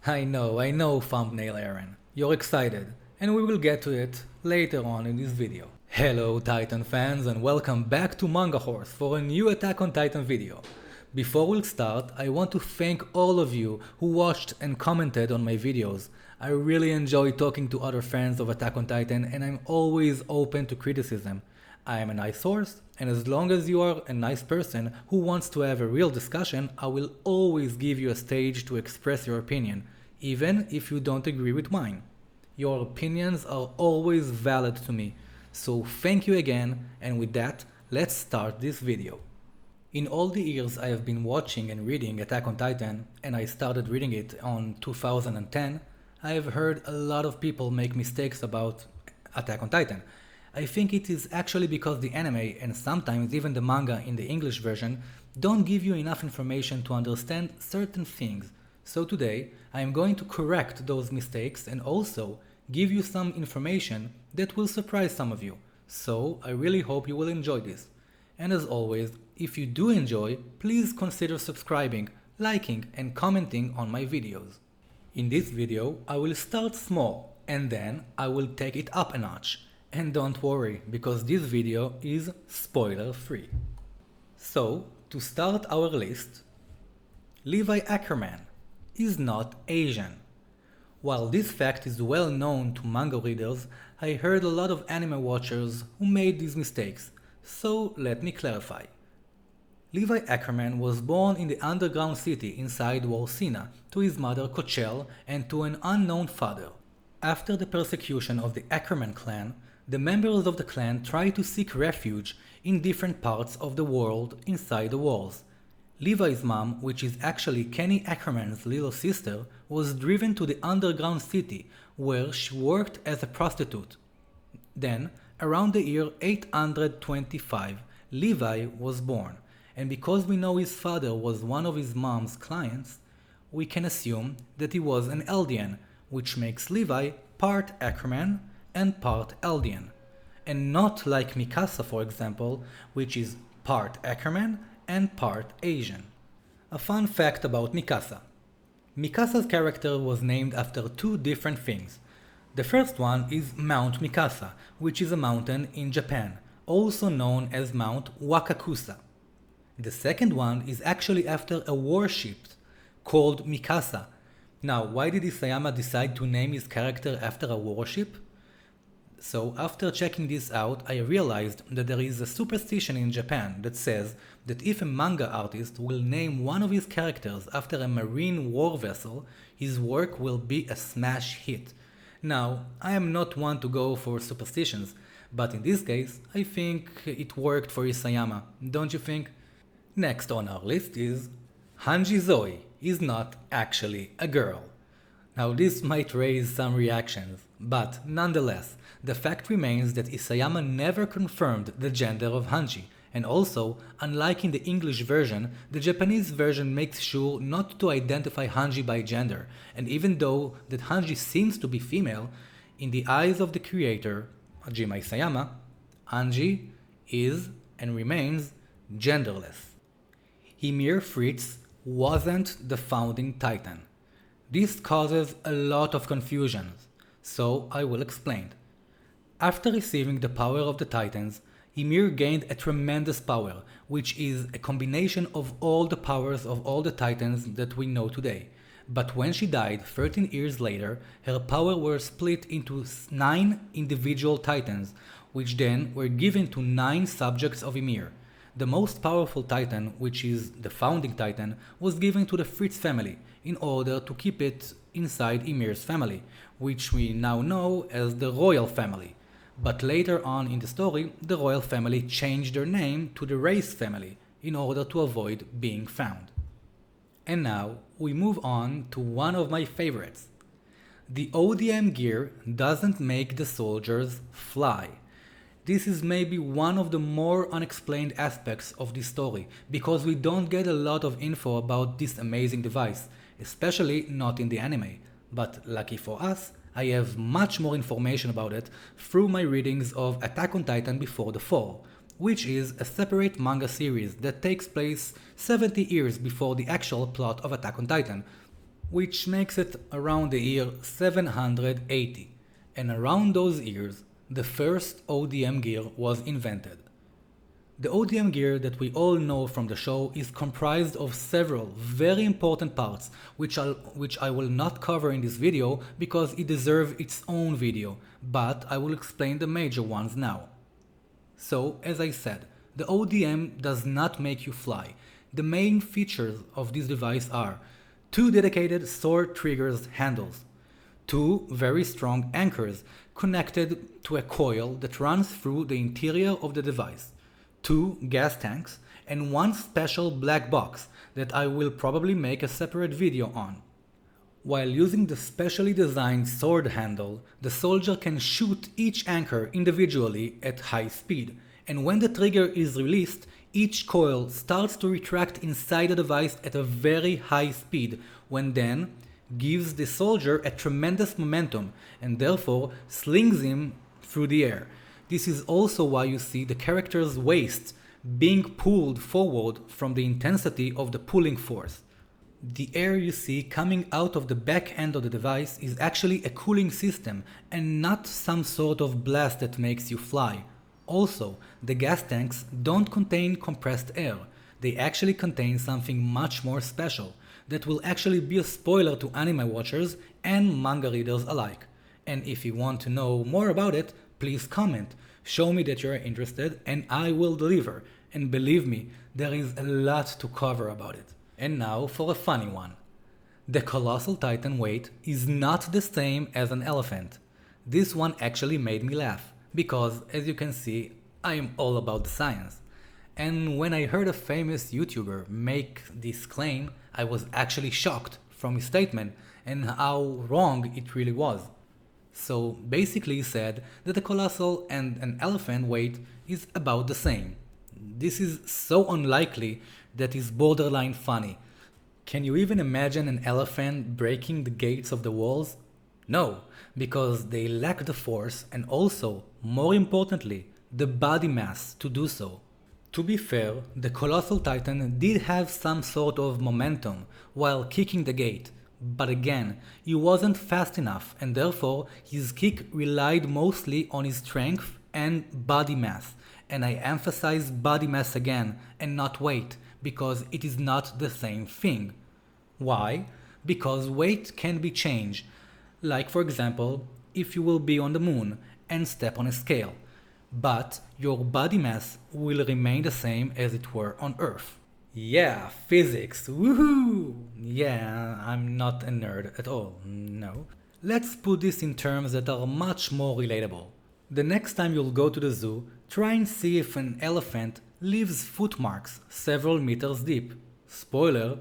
I know thumbnail Eren. You're excited, and we will get to it later on in this video. Hello Titan fans and welcome back to Manga Horse for a new Attack on Titan video. Before we'll start, I want to thank all of you who watched and commented on my videos. I really enjoy talking to other fans of Attack on Titan and I'm always open to criticism. I am a nice source, and as long as you are a nice person who wants to have a real discussion, I will always give you a stage to express your opinion, even if you don't agree with mine. Your opinions are always valid to me, so thank you again, and with that, let's start this video. In all the years I have been watching and reading Attack on Titan, and I started reading it on 2010, I have heard a lot of people make mistakes about Attack on Titan. I think it is actually because the anime, and sometimes even the manga in the English version, don't give you enough information to understand certain things. So today, I am going to correct those mistakes and also give you some information that will surprise some of you. So I really hope you will enjoy this. And as always, if you do enjoy, please consider subscribing, liking and commenting on my videos. In this video, I will start small and then I will take it up a notch. And don't worry, because this video is spoiler free. So, to start our list, Levi Ackerman is not Asian. While this fact is well known to manga readers, I heard a lot of anime watchers who made these mistakes, so let me clarify. Levi Ackerman was born in the underground city inside Warsina to his mother Kochel and to an unknown father. After the persecution of the Ackerman clan, the members of the clan tried to seek refuge in different parts of the world inside the walls. Levi's mom, which is actually Kenny Ackerman's little sister, was driven to the underground city where she worked as a prostitute. Then, around the year 825, Levi was born, and because we know his father was one of his mom's clients, we can assume that he was an Eldian, which makes Levi part Ackerman and part Eldian, and not like Mikasa, for example, which is part Ackerman and part Asian. A fun fact about Mikasa. Mikasa's character was named after two different things. The first one is Mount Mikasa, which is a mountain in Japan, also known as Mount Wakakusa. The second one is actually after a warship called Mikasa. Now, why did Isayama decide to name his character after a warship? So after checking this out, I realized that there is a superstition in Japan that says that if a manga artist will name one of his characters after a marine war vessel, his work will be a smash hit. Now, I am not one to go for superstitions, but in this case, I think it worked for Isayama, don't you think? Next on our list is Hanji Zoe is not actually a girl. Now this might raise some reactions, but nonetheless, the fact remains that Isayama never confirmed the gender of Hanji, and also, unlike in the English version, the Japanese version makes sure not to identify Hanji by gender, and even though that Hanji seems to be female, in the eyes of the creator, Hajime Isayama, Hanji is and remains genderless. Ymir Frits wasn't the founding Titan. This causes a lot of confusion, so I will explain. After receiving the power of the Titans, Ymir gained a tremendous power, which is a combination of all the powers of all the Titans that we know today. But when she died 13 years later, her power was split into 9 individual Titans, which then were given to 9 subjects of Ymir. The most powerful Titan, which is the founding Titan, was given to the Frits family in order to keep it inside Ymir's family, which we now know as the royal family. But later on in the story, the royal family changed their name to the race family in order to avoid being found. And now we move on to one of my favorites. The odium gear doesn't make the soldiers fly. This is maybe one of the more unexplained aspects of this story, because we don't get a lot of info about this amazing device, especially not in the anime. But lucky for us, I have much more information about it through my readings of Attack on Titan Before the Fall, which is a separate manga series that takes place 70 years before the actual plot of Attack on Titan, which makes it around the year 780, and around those years, the first odium gear was invented. The odium gear that we all know from the show is comprised of several very important parts, which I will not cover in this video because it deserves its own video, but I will explain the major ones now. So, as I said, the odium does not make you fly. The main features of this device are 2 dedicated sword triggers handles, 2 very strong anchors connected to a coil that runs through the interior of the device, 2 gas tanks, and 1 special black box that I will probably make a separate video on. While using the specially designed sword handle, the soldier can shoot each anchor individually at high speed, and when the trigger is released, each coil starts to retract inside the device at a very high speed, when then gives the soldier a tremendous momentum and therefore slings him through the air. This is also why you see the character's waist being pulled forward from the intensity of the pulling force. The air you see coming out of the back end of the device is actually a cooling system and not some sort of blast that makes you fly. Also, the gas tanks don't contain compressed air. They actually contain something much more special that will actually be a spoiler to anime watchers and manga readers alike. And if you want to know more about it, please comment, show me that you're interested, and I will deliver. And believe me, there is a lot to cover about it. And now for a funny one. The Colossal Titan weight is not the same as an elephant. This one actually made me laugh, because as you can see, I am all about the science. And when I heard a famous YouTuber make this claim, I was actually shocked from his statement and how wrong it really was. So basically he said that a colossal and an elephant weight is about the same. This is so unlikely that is borderline funny. Can you even imagine an elephant breaking the gates of the walls? No, because they lack the force and also, more importantly, the body mass to do so. To be fair, the Colossal Titan did have some sort of momentum while kicking the gate, but again, he wasn't fast enough and therefore his kick relied mostly on his strength and body mass. And I emphasize body mass again and not weight, because it is not the same thing. Why? Because weight can be changed. Like for example, if you will be on the moon and step on a scale, but your body mass will remain the same as it were on Earth. Yeah, physics, woohoo! Yeah, I'm not a nerd at all, no. Let's put this in terms that are much more relatable. The next time you'll go to the zoo, try and see if an elephant leaves footmarks several meters deep. Spoiler,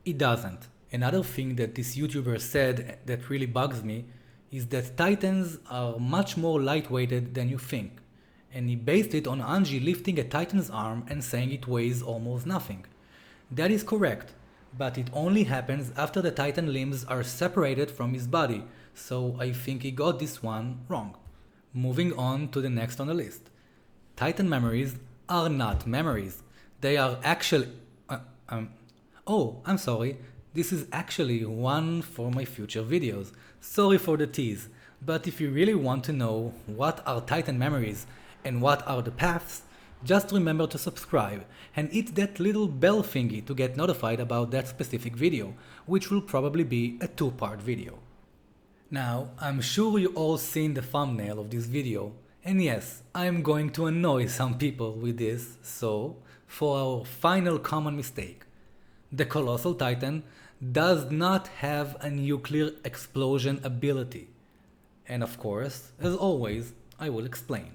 it doesn't. Another thing that this YouTuber said that really bugs me is that titans are much more lightweighted than you think. And he based it on Hanji lifting a titan's arm and saying it weighs almost nothing. That is correct, but it only happens after the titan limbs are separated from his body, so I think he got this one wrong. Moving on to the next on the list. Titan memories are not memories. They are actually... I'm sorry. This is actually one for my future videos. Sorry for the tease. But if you really want to know what are Titan memories and what are the paths, just remember to subscribe and hit that little bell thingy to get notified about that specific video, which will probably be a 2-part video. Now, I'm sure you all seen the thumbnail of this video, and yes, I'm going to annoy some people with this, so, for our final common mistake, the Colossal Titan does not have a nuclear explosion ability. And of course, as always, I will explain.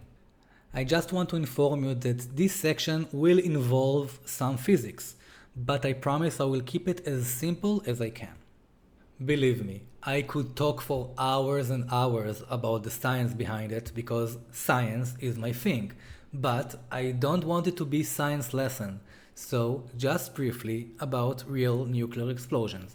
I just want to inform you that this section will involve some physics, but I promise I will keep it as simple as I can. Believe me, I could talk for hours and hours about the science behind it because science is my thing, but I don't want it to be science lesson, so just briefly about real nuclear explosions.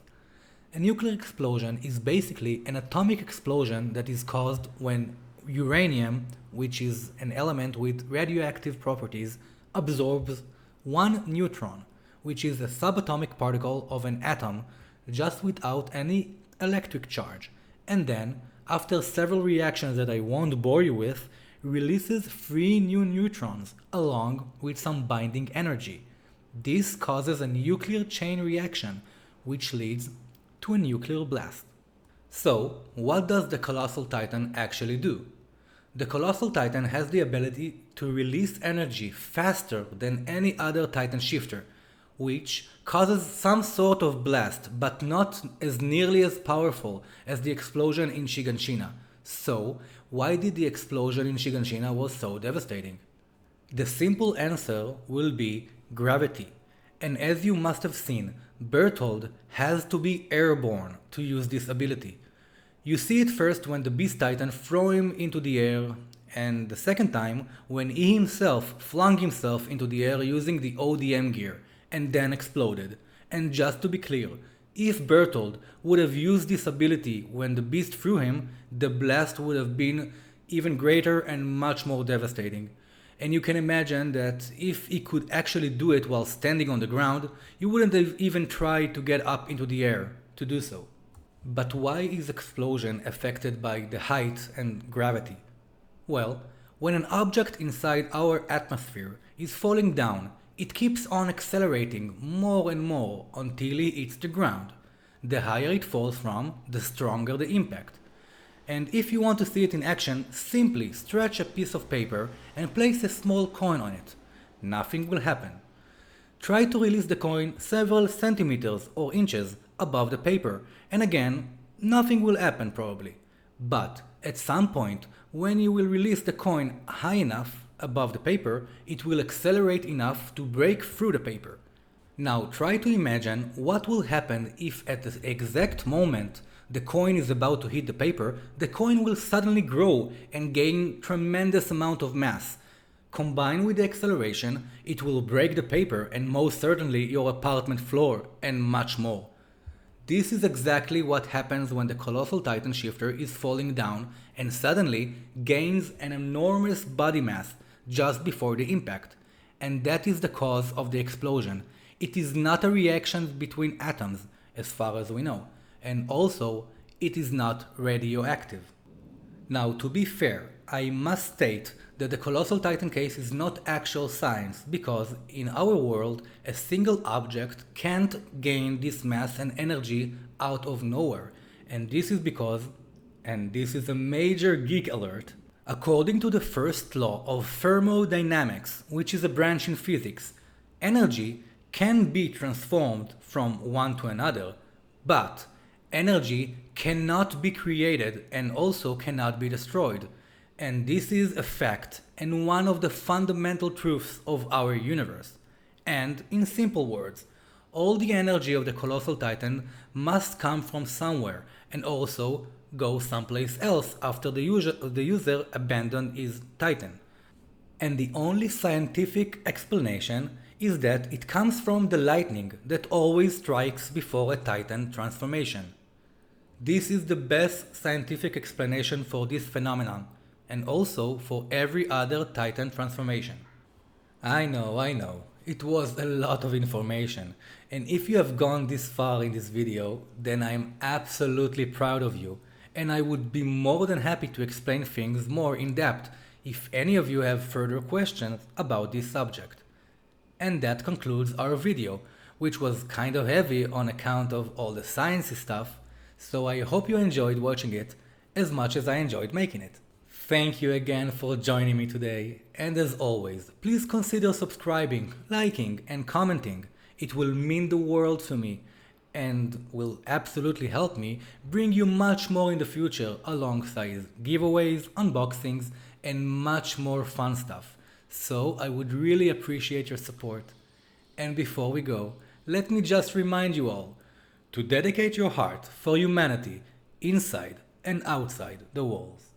A nuclear explosion is basically an atomic explosion that is caused when uranium, which is an element with radioactive properties, absorbs one neutron, which is a subatomic particle of an atom, just without any electric charge, and then, after several reactions that I won't bore you with, releases 3 new neutrons along with some binding energy. This causes a nuclear chain reaction, which leads to a nuclear blast. So, what does the Colossal Titan actually do? The Colossal Titan has the ability to release energy faster than any other Titan shifter, which causes some sort of blast, but not as nearly as powerful as the explosion in Shiganshina. So, why did the explosion in Shiganshina was so devastating? The simple answer will be gravity. And as you must have seen, Berthold has to be airborne to use this ability. You see it first when the Beast Titan threw him into the air, and the second time when he himself flung himself into the air using the odium gear, and then exploded. And just to be clear, if Berthold would have used this ability when the beast threw him, the blast would have been even greater and much more devastating. And you can imagine that if he could actually do it while standing on the ground, you wouldn't have even tried to get up into the air to do so. But why is explosion affected by the height and gravity? Well, when an object inside our atmosphere is falling down, it keeps on accelerating more and more until it hits the ground. The higher it falls from, the stronger the impact. And if you want to see it in action, simply stretch a piece of paper and place a small coin on it. Nothing will happen. Try to release the coin several centimeters or inches above the paper, and again, nothing will happen probably. But at some point, when you will release the coin high enough above the paper, it will accelerate enough to break through the paper. Now try to imagine what will happen if at the exact moment the coin is about to hit the paper, the coin will suddenly grow and gain tremendous amount of mass. Combined with the acceleration, it will break the paper and most certainly your apartment floor and much more. This is exactly what happens when the Colossal Titan shifter is falling down and suddenly gains an enormous body mass just before the impact. And that is the cause of the explosion. It is not a reaction between atoms, as far as we know. And also, it is not radioactive. Now, to be fair, I must state that the Colossal Titan case is not actual science, because in our world, a single object can't gain this mass and energy out of nowhere. And this is because, and this is a major geek alert, according to the first law of thermodynamics, which is a branch in physics, energy can be transformed from one to another, but energy cannot be created and also cannot be destroyed. And this is a fact and one of the fundamental truths of our universe. And in simple words, all the energy of the Colossal Titan must come from somewhere and also go someplace else after the user abandoned his Titan. And the only scientific explanation is that it comes from the lightning that always strikes before a Titan transformation. This is the best scientific explanation for this phenomenon, and also for every other Titan transformation. I know, it was a lot of information, and if you have gone this far in this video, then I am absolutely proud of you, and I would be more than happy to explain things more in depth if any of you have further questions about this subject. And that concludes our video, which was kind of heavy on account of all the sciencey stuff, so I hope you enjoyed watching it as much as I enjoyed making it. Thank you again for joining me today, and as always, please consider subscribing, liking and commenting. It will mean the world to me and will absolutely help me bring you much more in the future alongside giveaways, unboxings and much more fun stuff. So I would really appreciate your support. And before we go, let me just remind you all to dedicate your heart for humanity inside and outside the walls.